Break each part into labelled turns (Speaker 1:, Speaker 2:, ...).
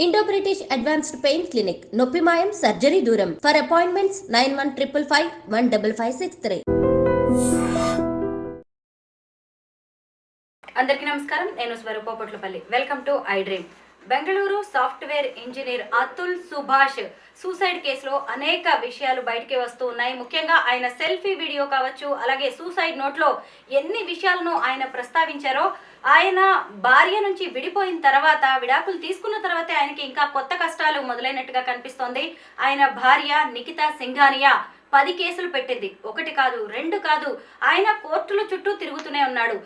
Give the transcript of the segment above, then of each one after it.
Speaker 1: Indo British advanced pain clinic నొప్పి మాయం surgery దూరం ఫర్ అపాయింట్మెంట్స్ 9155515563.
Speaker 2: అందరికీ నమస్కారం. నేను Swaroopa Potlapalli. Welcome to I dream. Bengaluru software engineer Atul Subhash suicide కేసులో అనేక విషయాలు బయటికి వస్తూ ఉన్నాయి. ముఖ్యంగా ఆయన సెల్ఫీ వీడియో కావచ్చు, అలాగే సూసైడ్ నోట్లో ఎన్ని విషయాలను ఆయన ప్రస్తావించారో, ఆయన భార్య నుంచి విడిపోయిన తర్వాత, విడాకులు తీసుకున్న తర్వాతే ఆయనకి ఇంకా కొత్త కష్టాలు మొదలైనట్టుగా కనిపిస్తోంది. ఆయన భార్య నిఖితా సింఘానియా 10 కేసులు పెట్టింది. 1 కాదు, 2 కాదు. ఆయన కోర్టుల చుట్టూ తిరుగుతూనే ఉన్నాడు.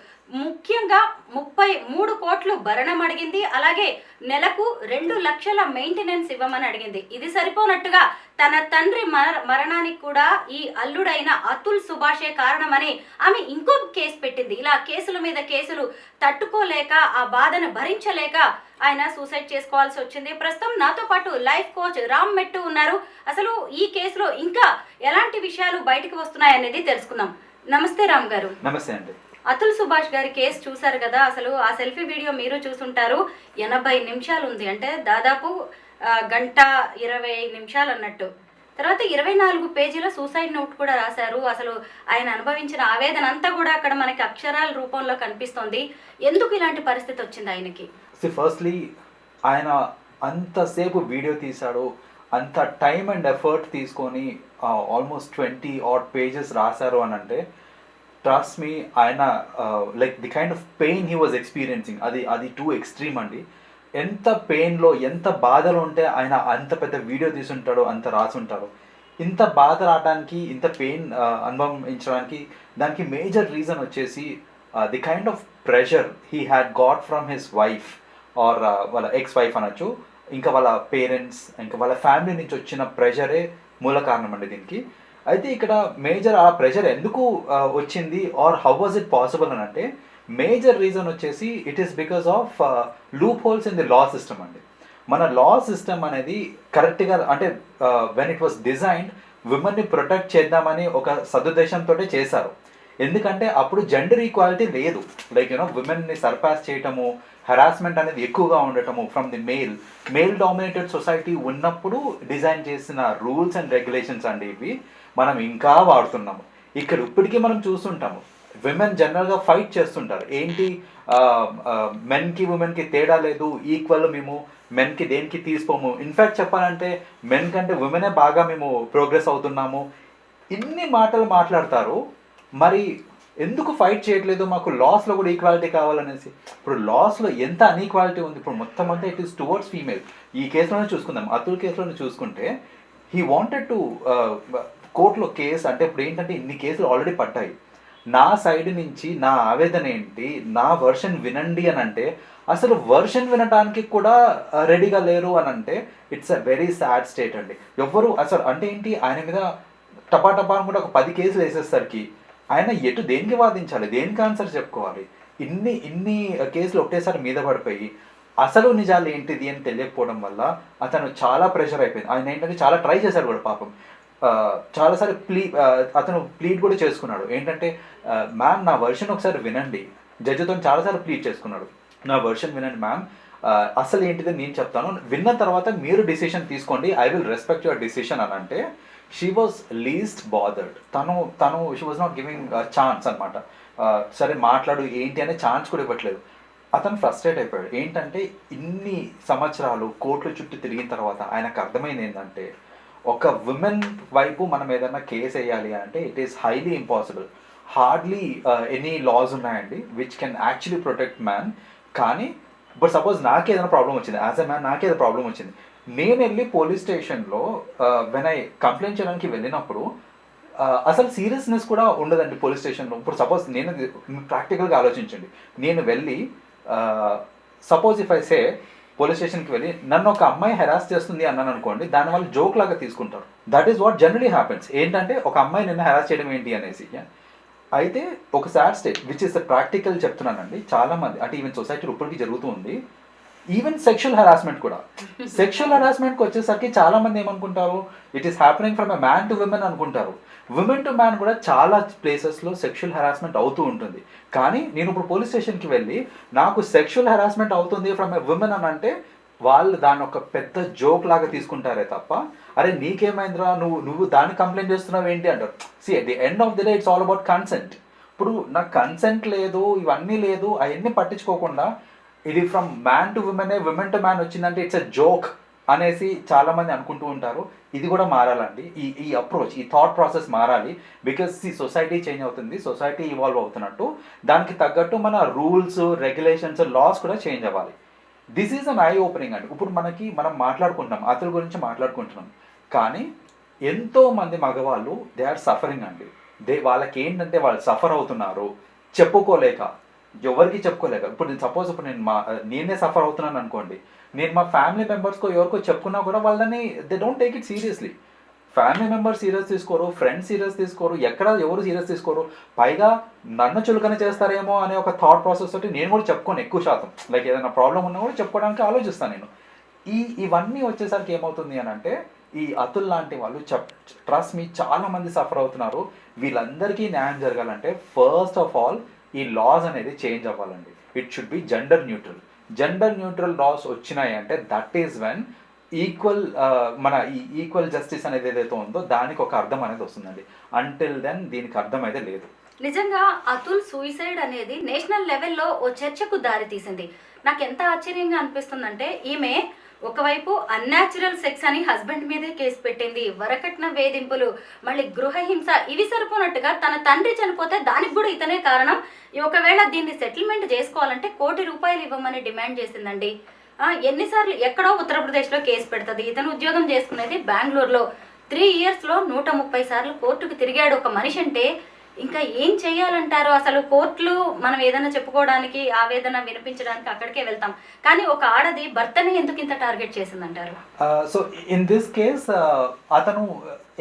Speaker 2: ముఖ్యంగా 33 కోట్లు భరణం అడిగింది. అలాగే నెలకు 2 లక్షల మెయింటెనెన్స్ ఇవ్వమని అడిగింది. ఇది సరిపోనట్టుగా తన తండ్రి మరణానికి కూడా ఈ అల్లుడైన అతుల్ సుభాషే కారణమని ఆమె ఇంకో కేసు పెట్టింది. ఇలా కేసుల మీద కేసులు తట్టుకోలేక, ఆ బాధను భరించలేక ఆయన సూసైడ్ చేసుకోవాల్సి వచ్చింది. ప్రస్తుతం నాతో పాటు లైఫ్ కోచ్ రామ్ మెట్టు ఉన్నారు. అసలు ఈ కేసులో ఇంకా ఎలాంటి విషయాలు బయటకు వస్తున్నాయనేది తెలుసుకుందాం. నమస్తే రామ్ గారు.
Speaker 3: నమస్తే అండి.
Speaker 2: అతుల్ సుభాష్ గారి కేసు చూసారు కదా. అసలు ఆ సెల్ఫీ వీడియో మీరు చూసుంటారు. 80 నిమిషాలు ఉంది, అంటే దాదాపు 1:20 అన్నట్టు. తర్వాత 24 పేజీల సూసైడ్ నోట్ కూడా రాశారు. అసలు ఆయన అనుభవించిన ఆవేదన అంతా కూడా అక్కడ మనకి అక్షరాల రూపంలో కనిపిస్తోంది. ఎందుకు ఇలాంటి పరిస్థితి వచ్చింది ఆయనకి?
Speaker 3: ఫస్ట్లీ ఆయన అంతసేపు వీడియో తీశాడు, అంత టైం అండ్ ఎఫర్ట్ తీసుకొని ఆల్మోస్ట్ 20 odd pages రాశారు అని అంటే, ట్రస్ట్ మీ, ఆయన like the kind of pain he was experiencing, అది టూ ఎక్స్ట్రీమ్ అండి. ఎంత పెయిన్లో, ఎంత బాధలో ఉంటే ఆయన అంత పెద్ద వీడియో తీసుంటాడో, అంత రాసుంటాడు. ఇంత బాధ రావడానికి, ఇంత పెయిన్ అనుభవించడానికి దానికి మేజర్ రీజన్ వచ్చేసి the kind of pressure he had got from his wife or వాళ్ళ ఎక్స్ వైఫ్ అనొచ్చు, ఇంకా వాళ్ళ పేరెంట్స్, ఇంకా వాళ్ళ ఫ్యామిలీ నుంచి వచ్చిన ప్రెషరే మూల కారణం అండి దీనికి. అయితే ఇక్కడ మేజర్ ఆ ప్రెషర్ ఎందుకు వచ్చింది or how was it possible అని అంటే, మేజర్ రీజన్ వచ్చేసి it is because of loop holes in the law system అండి. మన లా సిస్టమ్ అనేది కరెక్ట్గా, అంటే వెన్ ఇట్ వాస్ డిజైన్డ్ విమెన్ని ప్రొటెక్ట్ చేద్దామని ఒక సదుద్దేశంతో చేశారు. ఎందుకంటే అప్పుడు జెండర్ ఈక్వాలిటీ లేదు. లైక్ విమెన్ని సర్పాస్ చేయటము, హెరాస్మెంట్ అనేది ఎక్కువగా ఉండటము from the male dominated society ఉన్నప్పుడు డిజైన్ చేసిన రూల్స్ అండ్ రెగ్యులేషన్స్ అండి ఇవి మనం ఇంకా వాడుతున్నాము. ఇక్కడ ఇప్పటికీ మనం చూస్తుంటాము, విమెన్ జనరల్గా ఫైట్ చేస్తుంటారు. ఏంటి, మెన్కి ఉమెన్కి తేడా లేదు, ఈక్వల్, మేము మెన్కి దేనికి తీసుకోము, ఇన్ఫ్యాక్ట్ చెప్పాలంటే మెన్ కంటే ఉమెనే బాగా మేము ప్రోగ్రెస్ అవుతున్నాము, ఇన్ని మాటలు మాట్లాడతారు. మరి ఎందుకు ఫైట్ చేయట్లేదు, మాకు లాస్లో కూడా ఈక్వాలిటీ కావాలనేసి? ఇప్పుడు లాస్లో ఎంత అన్ఈక్వాలిటీ ఉంది. ఇప్పుడు మొత్తం అంతా ఇట్ ఈస్ టువర్డ్స్ ఫీమేల్. ఈ కేసులోనే చూసుకుందాం, అతుల్ కేసులోనే చూసుకుంటే హీ వాంటెడ్ టు కోర్టులో కేసు, అంటే ఇప్పుడు ఏంటంటే ఇన్ని కేసులు ఆల్రెడీ పడ్డాయి, నా సైడ్ నుంచి నా ఆవేదన ఏంటి, నా వర్షన్ వినండి అని అంటే, అసలు వర్షన్ వినడానికి కూడా రెడీగా లేరు అని అంటే it's a very sad state అండి. ఎవ్వరు అసలు అంటే ఏంటి, ఆయన మీద టపా అని కూడా ఒక 10 కేసులు వేసేసరికి ఆయన ఎటు దేనికి వాదించాలి, దేనికి ఆన్సర్ చెప్పుకోవాలి? ఇన్ని కేసులు ఒకటేసారి మీద పడిపోయి అసలు నిజాలు ఏంటిది అని తెలియకపోవడం వల్ల అతను చాలా ప్రెషర్ అయిపోయింది. ఆయన ఏంటంటే చాలా ట్రై చేశాడు కూడా పాపం, చాలాసార్లు అతను ప్లీడ్ కూడా చేసుకున్నాడు. ఏంటంటే, మ్యామ్ నా వర్షన్ ఒకసారి వినండి, జడ్జితో చాలాసార్లు ప్లీడ్ చేసుకున్నాడు, నా వర్షన్ వినండి మ్యామ్, అసలు ఏంటిది నేను చెప్తాను, విన్న తర్వాత మీరు డిసిషన్ తీసుకోండి, I will respect your decision అని అంటే షీ వాజ్ లీస్ట్ బాదర్డ్. తను she was not giving chance అనమాట. సరే మాట్లాడు ఏంటి అనే ఛాన్స్ కూడా ఇవ్వట్లేదు. అతను ఫ్రస్ట్రేట్ అయిపోయాడు. ఏంటంటే ఇన్ని సంవత్సరాలు కోర్టుల చుట్టూ తిరిగిన తర్వాత ఆయనకు అర్థమైంది ఏంటంటే, ఒక విమెన్ వైపు మనం ఏదైనా కేసు వేయాలి అంటే it is highly impossible. Hardly any laws ఉన్నాయండి which can actually protect man. కానీ బట్ సపోజ్ నాకే ఏదైనా ప్రాబ్లం వచ్చింది, యాజ్ ఎ మ్యాన్ నాకే ఏదైనా ప్రాబ్లం వచ్చింది, నేను వెళ్ళి పోలీస్ స్టేషన్లో వెన్ ఐ కంప్లైంట్ చేయడానికి వెళ్ళినప్పుడు అసలు సీరియస్నెస్ కూడా ఉండదండి పోలీస్ స్టేషన్లో. ఇప్పుడు సపోజ్ నేను ప్రాక్టికల్గా ఆలోచించండి, నేను వెళ్ళి suppose if I say police స్టేషన్కి వెళ్ళి నన్ను ఒక అమ్మాయి హెరాస్ చేస్తుంది అన్నాను అనుకోండి, దానివల్ల జోక్ లాగా తీసుకుంటారు. That is what generally happens. ఏంటంటే ఒక అమ్మాయి నిన్ను హెరాస్ చేయడం ఏంటి అనేసి. అయితే ఒక sad state which is the practical చెప్తున్నానండి, చాలామంది అంటే ఈవెన్ సొసైటీలో ఇప్పటికీ జరుగుతుంది. ఈవెన్ సెక్షువల్ హెరాస్మెంట్ కూడా, సెక్షువల్ హెరాస్మెంట్కి వచ్చేసరికి చాలామంది ఏమనుకుంటారు, it is happening from a man to women అనుకుంటారు. విమెన్ టు మ్యాన్ కూడా చాలా ప్లేసెస్లో సెక్షువల్ హెరాస్మెంట్ అవుతూ ఉంటుంది. కానీ నేను ఇప్పుడు పోలీస్ స్టేషన్కి వెళ్ళి నాకు సెక్షువల్ హెరాస్మెంట్ అవుతుంది ఫ్రమ్ ఎ విమెన్ అని అంటే వాళ్ళు దాన్ని ఒక పెద్ద జోక్ లాగా తీసుకుంటారే తప్ప, అరే నీకేమైందిరా, నువ్వు దాన్ని కంప్లైంట్ చేస్తున్నావు ఏంటి అంటారు. At the end of the day it's all about consent. ఇప్పుడు నాకు కన్సెంట్ లేదు, ఇవన్నీ లేదు, అవన్నీ పట్టించుకోకుండా ఇది from man to women, women to man వచ్చిందంటే ఇట్స్ అ జోక్ అనేసి చాలామంది అనుకుంటూ ఉంటారు. ఇది కూడా మారాలండి. ఈ అప్రోచ్, ఈ థాట్ ప్రాసెస్ మారాలి. బికాస్ ఈ సొసైటీ చేంజ్ అవుతుంది, సొసైటీ ఇవాల్వ్ అవుతున్నట్టు దానికి తగ్గట్టు మన రూల్స్, రెగ్యులేషన్స్, లాస్ కూడా చేంజ్ అవ్వాలి. This is an eye opening అండి. ఇప్పుడు మనం మాట్లాడుకుంటున్నాం, అతని గురించి మాట్లాడుకుంటున్నాం, కానీ ఎంతోమంది మగవాళ్ళు దే ఆర్ సఫరింగ్ అండి. వాళ్ళకి ఏంటంటే వాళ్ళు సఫర్ అవుతున్నారు చెప్పుకోలేక, ఎవరికి చెప్పుకోలేక. ఇప్పుడు నేనే సఫర్ అవుతున్నాను అనుకోండి, నేను మా ఫ్యామిలీ మెంబర్స్కో ఎవరికో చెప్పుకున్నా కూడా వాళ్ళని they don't take it seriously. Family members serious తీసుకోరు, ఫ్రెండ్స్ సీరియస్ తీసుకోరు, ఎవరు సీరియస్ తీసుకోరు. పైగా నన్ను చులకన చేస్తారేమో అనే ఒక థాట్ ప్రాసెస్ తోటి నేను కూడా చెప్పుకోను ఎక్కువ శాతం. లైక్ ఏదైనా ప్రాబ్లం ఉన్నా కూడా చెప్పుకోవడానికి ఆలోచిస్తాను నేను. ఇవన్నీ వచ్చేసరికి ఏమవుతుంది అని అంటే, ఈ అతుల్ లాంటి వాళ్ళు ట్రస్ట్ మీ చాలా మంది సఫర్ అవుతున్నారు. వీళ్ళందరికీ న్యాయం జరగాలంటే ఫస్ట్ ఆఫ్ ఆల్ ఈ లాస్ అనేది చేంజ్ అవ్వాలండి. It should be gender neutral laws వచ్చినాయి అంటే that is when equal justice అనేది ఏదైతే ఉందో దానికి ఒక అర్థం అనేది వస్తుందండి. అంటిల్ దెన్ దీనికి అర్థం అయితే లేదు.
Speaker 2: నిజంగా అతుల్ సూసైడ్ అనేది నేషనల్ లెవెల్లో ఓ చర్చకు దారి తీసింది. నాకు ఎంత ఆశ్చర్యంగా అనిపిస్తుందంటే, ఈమె ఒకవైపు అన్యాచురల్ సెక్స్ అని హస్బెండ్ మీదే కేసు పెట్టింది, వరకట్న వేధింపులు, మళ్ళీ గృహహింస, ఇవి సరిపోనట్టుగా తన తండ్రి చనిపోతే దానికి కూడా ఇతనే కారణం, ఒకవేళ దీన్ని సెటిల్మెంట్ చేసుకోవాలంటే ₹1 కోటి ఇవ్వమని డిమాండ్ చేసిందండి. ఎన్నిసార్లు ఎక్కడో ఉత్తరప్రదేశ్లో కేసు పెడుతుంది. ఇతను ఉద్యోగం చేసుకునేది బెంగళూరులో. 3 ఇయర్స్లో 130 సార్లు కోర్టుకు తిరిగాడు ఒక మనిషి అంటే ఇంకా ఏం చేయాలంటారు? అసలు కోర్టులు మనం ఏదైనా చెప్పుకోవడానికి, ఆవేదన వినిపించడానికి అక్కడికే వెళ్తాం, కానీ ఒక ఆడది భర్తని ఎందుకు ఇంత టార్గెట్ చేసిందంటారు?
Speaker 3: సో ఇన్ దిస్ కేస్ అతను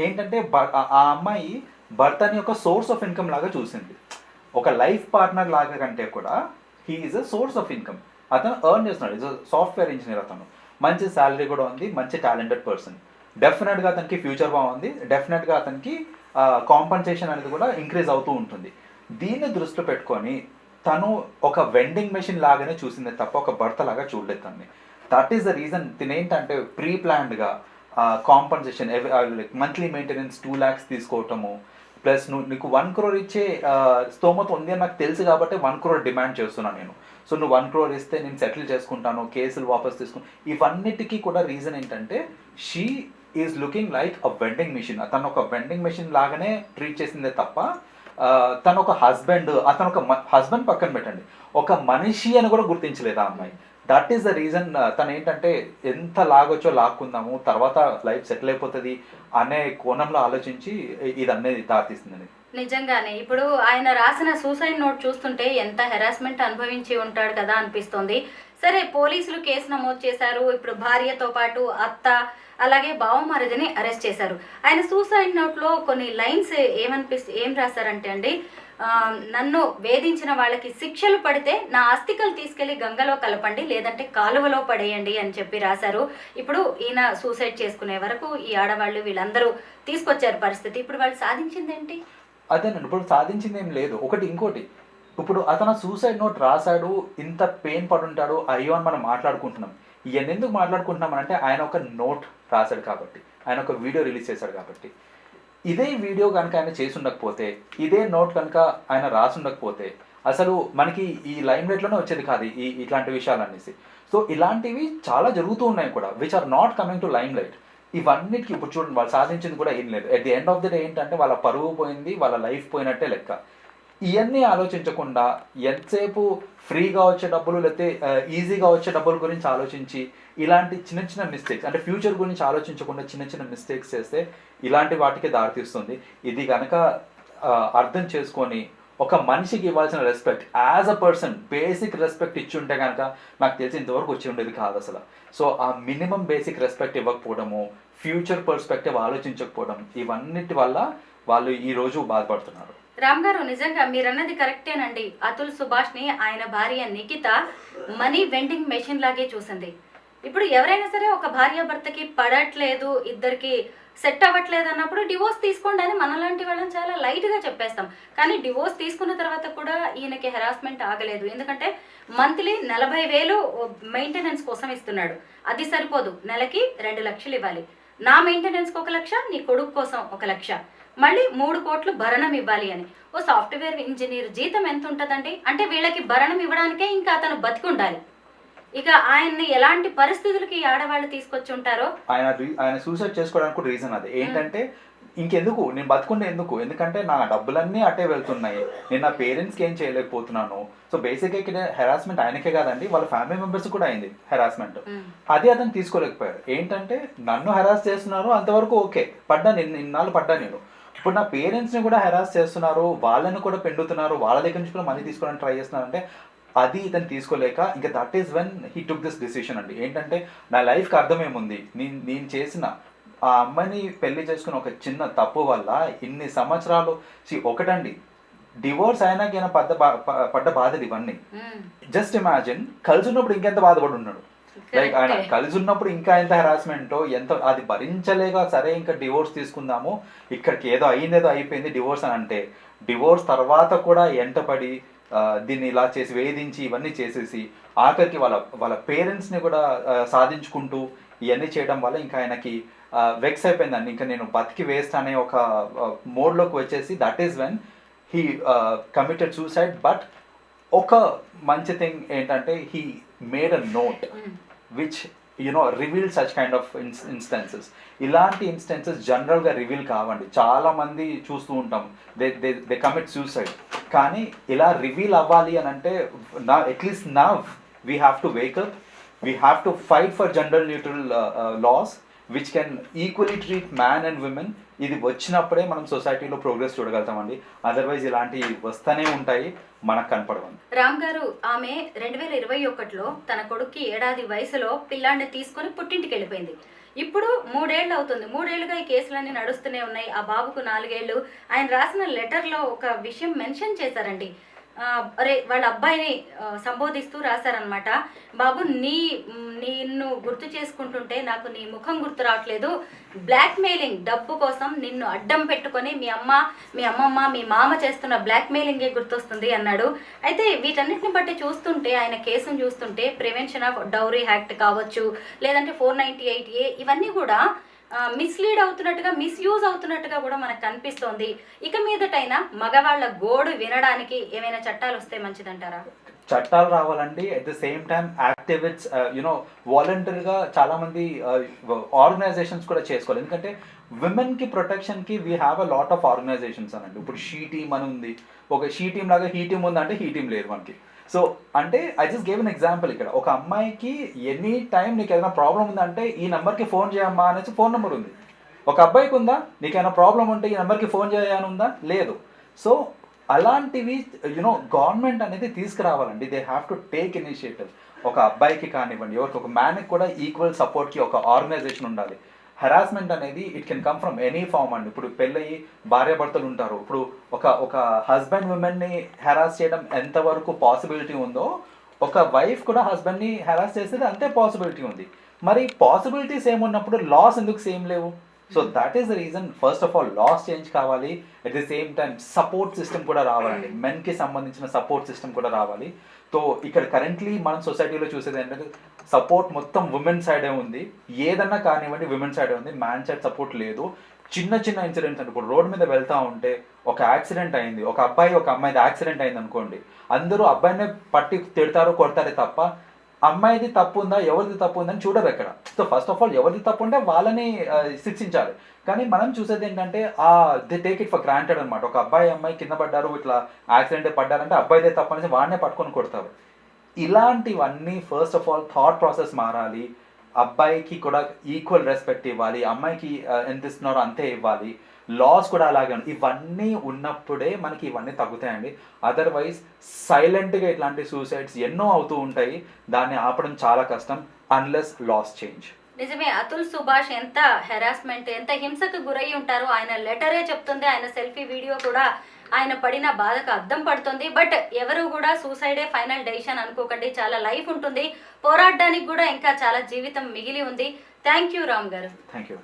Speaker 3: ఏంటంటే ఆ అమ్మాయి భర్తని ఒక సోర్స్ ఆఫ్ ఇన్కమ్ లాగా చూసింది. ఒక లైఫ్ పార్ట్నర్ లాగా కంటే కూడా he is a source of income. అతను ఎర్న్ చేస్తున్నాడు. Is software engineer. అతను మంచి శాలరీ కూడా ఉంది, మంచి టాలెంటెడ్ పర్సన్. డెఫినెట్గా అతనికి ఫ్యూచర్ బాగుంది. డెఫినెట్గా అతనికి కాంపన్సేషన్ అనేది కూడా ఇంక్రీజ్ అవుతూ ఉంటుంది. దీన్ని దృష్టిలో పెట్టుకొని తను ఒక వెండింగ్ మెషిన్ లాగానే చూసింది తప్ప ఒక భర్త లాగా చూడలేదు తనని. దట్ ఈస్ ద రీజన్ తినేంటంటే ప్రీ ప్లాన్డ్గా కాంపన్సేషన్, మంత్లీ మెయింటెనెన్స్ 2 lakhs తీసుకోవటము, ప్లస్ నీకు 1 crore ఇచ్చే స్తోమత ఉంది అని నాకు తెలుసు కాబట్టి 1 crore డిమాండ్ చేస్తున్నాను నేను. సో నువ్వు 1 crore ఇస్తే నేను సెటిల్ చేసుకుంటాను, కేసులు వాపస్ తీసుకుంటాను. ఇవన్నిటికీ కూడా రీజన్ ఏంటంటే she is looking like a vending machine. తను ఒక వెండింగ్ మిషన్ లాగానే ట్రీట్ చేసిందే తప్ప తను ఒక అతను ఒక హస్బెండ్ పక్కన పెట్టండి, ఒక మనిషి అని కూడా గుర్తించలేదు ఆ అమ్మాయి. That is the reason. తను ఏంటంటే ఎంత లాగొచ్చో లాక్కుందాము, తర్వాత లైఫ్ సెటిల్ అయిపోతుంది అనే కోణంలో ఆలోచించి ఇది అనేది దారితీస్తుందని.
Speaker 2: నిజంగానే ఇప్పుడు ఆయన రాసిన సూసైడ్ నోట్ చూస్తుంటే ఎంత హెరాస్మెంట్ అనుభవించి ఉంటాడు కదా అనిపిస్తోంది. సరే, పోలీసులు కేసు నమోదు చేశారు. ఇప్పుడు భార్యతో పాటు అత్త, అలాగే బావమరిదిని అరెస్ట్ చేశారు. ఆయన సూసైడ్ నోట్లో కొన్ని లైన్స్ ఏం రాశారంటే అండి, నన్ను వేధించిన వాళ్ళకి శిక్షలు పడితే నా అస్థికలు తీసుకెళ్లి గంగలో కలపండి, లేదంటే కాలువలో పడేయండి అని చెప్పి రాశారు. ఇప్పుడు ఈయన సూసైడ్ చేసుకునే వరకు ఈ ఆడవాళ్ళు వీళ్ళందరూ తీసుకొచ్చారు పరిస్థితి. ఇప్పుడు వాళ్ళు సాధించిందేంటి?
Speaker 3: అదేనండి, ఇప్పుడు సాధించింది ఏం లేదు. ఇంకోటి ఇప్పుడు అతను సూసైడ్ నోట్ రాశాడు, ఇంత పెయిన్ పడుంటాడు, అయ్యో అని మనం మాట్లాడుకుంటున్నాం. ఇవన్నీ ఎందుకు మాట్లాడుకుంటున్నాం అంటే ఆయన ఒక నోట్ రాశాడు కాబట్టి, ఆయన ఒక వీడియో రిలీజ్ చేశాడు కాబట్టి. ఇదే వీడియో కనుక ఆయన చేసి ఉండకపోతే, ఇదే నోట్ కనుక ఆయన రాసి ఉండకపోతే అసలు మనకి ఈ లైమ్ లైట్లోనే వచ్చేది కాదు ఇట్లాంటి విషయాలు అనేసి. సో ఇలాంటివి చాలా జరుగుతూ ఉన్నాయి కూడా, which are not coming to limelight. ఇవన్నిటికీ ఇప్పుడు చూడండి, వాళ్ళు సాధించింది కూడా ఏం లేదు. At the end of the day ఏంటంటే వాళ్ళ పరువు పోయింది, వాళ్ళ లైఫ్ పోయినట్టే లెక్క. ఇవన్నీ ఆలోచించకుండా ఎంతసేపు ఫ్రీగా వచ్చే డబ్బులు లేకపోతే ఈజీగా వచ్చే డబ్బుల గురించి ఆలోచించి ఇలాంటి చిన్న మిస్టేక్స్, అంటే ఫ్యూచర్ గురించి ఆలోచించకుండా చిన్న మిస్టేక్స్ చేస్తే ఇలాంటి వాటికి దారితీస్తుంది. ఇది కనుక అర్థం చేసుకొని ఒక మనిషికి ఇవ్వాల్సిన respect as a person, basic respect ఇచ్చి ఉంటే కనుక నాకు తెలిసి ఇంతవరకు వచ్చి ఉండేది కాదు అసలు. సో ఆ మినిమం బేసిక్ రెస్పెక్ట్ ఇవ్వకపోవడము, ఫ్యూచర్ పర్స్పెక్టివ్ ఆలోచించకపోవడం, ఇవన్నిటి వల్ల వాళ్ళు ఈరోజు బాధపడుతున్నారు.
Speaker 2: రామ్ గారు, నిజంగా మీరన్నది కరెక్టేనండి. అతుల్ సుభాష్ని ఆయన భార్య నిఖిత మనీ వెండింగ్ మెషిన్ లాగే చూసింది. ఇప్పుడు ఎవరైనా సరే ఒక భార్య భర్తకి పడట్లేదు, ఇద్దరికి సెట్ అవ్వట్లేదు అన్నప్పుడు డివోర్స్ తీసుకోండి అని మనలాంటి వాళ్ళని చాలా లైట్గా చెప్పేస్తాం. కానీ డివోర్స్ తీసుకున్న తర్వాత కూడా ఈయనకి హెరాస్మెంట్ ఆగలేదు. ఎందుకంటే మంత్లీ 40,000 మెయింటెనెన్స్ కోసం ఇస్తున్నాడు. అది సరిపోదు, నెలకి 2 లక్షలు ఇవ్వాలి. నా మెయింటెనెన్స్కి 1 లక్ష, నీ కొడుకు కోసం 1 లక్ష, మళ్ళీ 3 కోట్లు భరణం ఇవ్వాలి అని. ఓ సాఫ్ట్వేర్ ఇంజనీర్ జీతం ఎంత ఉంటుందండి? అంటే వీళ్ళకి భరణం ఇవ్వడానికే ఇంకా అతను బతికి ఉండాలి. ఇక ఆయన్ని ఎలాంటి పరిస్థితులకి ఆడవాళ్ళు తీసుకొచ్చి ఉంటారో.
Speaker 3: ఆయన సూసైడ్ చేసుకోవడానికి కూడా రీజన్ అదే. ఏంటంటే ఇంకెందుకు నేను బతుకుంటే ఎందుకంటే నా డబ్బులన్నీ అట్టే వెళ్తున్నాయి, నేను నా పేరెంట్స్కి ఏం చేయలేకపోతున్నాను. సో బేసిక్గా ఇక్కడ హెరాస్మెంట్ ఆయనకే కాదండి, వాళ్ళ ఫ్యామిలీ మెంబర్స్ కూడా అయింది హెరాస్మెంట్. అది అతను తీసుకోలేకపోయాడు. ఏంటంటే నన్ను హెరాస్ చేస్తున్నారు అంతవరకు ఓకే, ఇన్నాళ్ళు పడ్డా నేను. ఇప్పుడు నా పేరెంట్స్ని కూడా హెరాస్ చేస్తున్నారు, వాళ్ళని కూడా పెండుతున్నారు, వాళ్ళ దగ్గర నుంచి కూడా మనీ తీసుకోవడానికి ట్రై చేస్తున్నారు అంటే అది ఇతను తీసుకోలేక ఇంకా that is when he took this decision అండి. ఏంటంటే నా లైఫ్కి అర్థమేముంది, నేను చేసిన ఆ అమ్మాయిని పెళ్లి చేసుకున్న ఒక చిన్న తప్పు వల్ల ఇన్ని సంవత్సరాలు ఒకటండి డివోర్స్ అయినాక ఈయన పడ్డ బాధలు ఇవన్నీ. జస్ట్ ఇమాజిన్ కలిసి ఉన్నప్పుడు ఇంకెంత బాధపడి ఉన్నాడు. లైక్ ఆయన కలిసి ఉన్నప్పుడు ఇంకా ఎంత హెరాస్మెంటో ఎంత అది భరించలేక సరే ఇంకా డివోర్స్ తీసుకుందాము, ఇక్కడికి ఏదో అయ్యిందేదో అయిపోయింది డివోర్స్ అని అంటే, డివోర్స్ తర్వాత కూడా ఎంటపడి దీన్ని ఇలా చేసి వేధించి ఇవన్నీ చేసేసి ఆఖరికి వాళ్ళ పేరెంట్స్ని కూడా సాధించుకుంటూ ఇవన్నీ చేయడం వల్ల ఇంకా ఆయనకి వెక్స్ అయిపోయిందండి. ఇంకా నేను బతికి వేస్ట్ అనే ఒక మోడ్లోకి వచ్చేసి that is when he committed suicide. But ఒక మంచి థింగ్ ఏంటంటే he made a note which reveal such kind of instances. ఇలాంటి ఇన్స్టెన్సెస్ జనరల్గా రివీల్ కావండి. చాలామంది చూస్తూ ఉంటాం దే కమిట్ సూసైడ్. కానీ ఇలా రివీల్ అవ్వాలి అని అంటే at least now we have to wake up, we have to fight for gender neutral laws which can equally treat man and women. ఇది వచ్చినప్పుడే మనం సొసైటీలో ప్రోగ్రెస్ చూడగలుగుతామండి. అదర్వైజ్ ఇలాంటివి వస్తూనే ఉంటాయి, మనకు కనపడవండి.
Speaker 2: రామ్ గారు ఆమె 2021లో తన కొడుక్కి 1 ఏడాది వయసులో పిల్లాడిని తీసుకొని పుట్టింటికి వెళ్ళిపోయింది. ఇప్పుడు 3 ఏళ్ళు అవుతుంది. 3 ఏళ్ళుగా ఈ కేసులన్నీ నడుస్తూనే ఉన్నాయి. ఆ బాబుకు 4 ఏళ్ళు. ఆయన రాసిన లెటర్లో ఒక విషయం మెన్షన్ చేశారండి. అరే వాళ్ళ అబ్బాయిని సంబోధిస్తూ రాశారనమాట. బాబు నిన్ను గుర్తు చేసుకుంటుంటే నాకు నీ ముఖం గుర్తు రావట్లేదు. బ్లాక్ మెయిలింగ్, డబ్బు కోసం నిన్ను అడ్డం పెట్టుకొని మీ అమ్మమ్మ మీ మామ చేస్తున్న బ్లాక్ మెయిలింగే గుర్తొస్తుంది అన్నాడు. అయితే వీటన్నిటిని బట్టి చూస్తుంటే ఆయన కేసును చూస్తుంటే ప్రివెన్షన్ ఆఫ్ డౌరీ యాక్ట్ కావచ్చు, లేదంటే 498A ఇవన్నీ కూడా మిస్లీడ్ అవుతున్నట్టుగా, మిస్యూజ్ అవుతున్నట్టుగా కూడా మనకు కనిపిస్తోంది. ఇక మీదటైనా మగవాళ్ళ గోడు వినడానికి ఏమైనా చట్టాలు వస్తే మంచిదంటారా?
Speaker 3: చట్టాలు రావాలండి. At the same time activists వాలంటరీగా చాలామంది ఆర్గనైజేషన్స్ కూడా చేసుకోవాలి. ఎందుకంటే విమెన్కి ప్రొటెక్షన్కి we have a lot of organizations అనండి. ఇప్పుడు షీ టీమ్ అని ఉంది, ఒక షీ టీమ్ లాగా హీ టీమ్ ఉందంటే హీ టీమ్ లేదు మనకి. సో అంటే I just gave an example. ఇక్కడ ఒక అమ్మాయికి ఎనీ టైం నీకు ఏదైనా ప్రాబ్లం ఉందంటే ఈ నెంబర్కి ఫోన్ చేయమ్మా అనేసి ఫోన్ నెంబర్ ఉంది. ఒక అబ్బాయికి ఉందా, నీకైనా ప్రాబ్లం ఉంటే ఈ నెంబర్కి ఫోన్ చేయని ఉందా? లేదు. సో అలాంటివి గవర్నమెంట్ అనేది తీసుకురావాలండి. They have to take initiative. ఒక అబ్బాయికి కానివ్వండి, ఎవరికి ఒక మ్యాన్కి కూడా ఈక్వల్ సపోర్ట్కి ఒక ఆర్గనైజేషన్ ఉండాలి. హెరాస్మెంట్ అనేది it can come from any form అండి. ఇప్పుడు పెళ్ళయి భార్యాభర్తలు ఉంటారు. ఇప్పుడు ఒక హస్బెండ్ ఉమెన్ని హెరాస్ చేయడం ఎంతవరకు పాసిబిలిటీ ఉందో, ఒక వైఫ్ కూడా హస్బెండ్ని హెరాస్ చేసేది అంతే పాసిబిలిటీ ఉంది. మరి పాసిబిలిటీస్ ఏమున్నప్పుడు లాస్ ఎందుకు సేమ్ లేవు? So that is the reason. First of all laws change కావాలి. At the same time support system కూడా రావాలండి. మెన్కి సంబంధించిన సపోర్ట్ సిస్టమ్ కూడా రావాలి. సో ఇక్కడ కరెంట్లీ మనం సొసైటీలో చూసేది ఏంటంటే సపోర్ట్ మొత్తం ఉమెన్ సైడే ఉంది. ఏదన్నా కానివ్వండి ఉమెన్ సైడే ఉంది, మ్యాన్ సైడ్ సపోర్ట్ లేదు. చిన్న చిన్న ఇన్సిడెంట్స్ అంటే ఇప్పుడు రోడ్ మీద వెళ్తా ఉంటే ఒక యాక్సిడెంట్ అయింది, ఒక అబ్బాయి ఒక అమ్మాయిది యాక్సిడెంట్ అయింది అనుకోండి, అందరూ అబ్బాయినే పట్టి తిడతారో కొడతారే తప్ప అమ్మాయిది తప్పు ఉందా ఎవరిది తప్పు ఉందని చూడరు ఎక్కడ. సో ఫస్ట్ ఆఫ్ ఆల్ ఎవరిది తప్పు ఉంటే వాళ్ళని శిక్షించాలి. కానీ మనం చూసేది ఏంటంటే they take it for granted అనమాట. ఒక అమ్మాయి కింద పడ్డారు, ఇట్లా యాక్సిడెంట్ పడ్డారంటే అబ్బాయిదే తప్పు అనేసి వాడినే పట్టుకొని కొడతారు. ఇలాంటివన్నీ first of all thought process మారాలి. అబ్బాయికి కూడా ఈక్వల్ రెస్పెక్ట్ ఇవ్వాలి, అమ్మాయికి ఎంత ఇస్తున్నారో అంతే ఇవ్వాలి. లాస్ కూడా అలాగే ఇవన్నీ ఉన్నప్పుడే మనకి ఇవన్నీ తగ్గుతాయండి. అదర్వైజ్ సైలెంట్గా ఇట్లాంటి సూసైడ్స్ ఎన్నో అవుతూ ఉంటాయి. దాన్ని ఆపడం చాలా కష్టం అన్లెస్ లాస్ చేంజ్.
Speaker 2: నిజమే. అతుల్ సుభాష్ ఎంత హెరాస్మెంట్, ఎంత హింసకు గురయ్యి ఉంటారో ఆయన లెటరే చెప్తుంది. ఆయన సెల్ఫీ వీడియో కూడా ఆయన పడిన బాధకు అద్దం పడుతుంది. బట్ ఎవరు కూడా సూసైడే ఫైనల్ డెసిషన్ అనుకోకండి. చాలా లైఫ్ ఉంటుంది, పోరాడడానికి కూడా ఇంకా చాలా జీవితం మిగిలి ఉంది. థ్యాంక్ యూ రామ్ గారు.
Speaker 3: Thank you.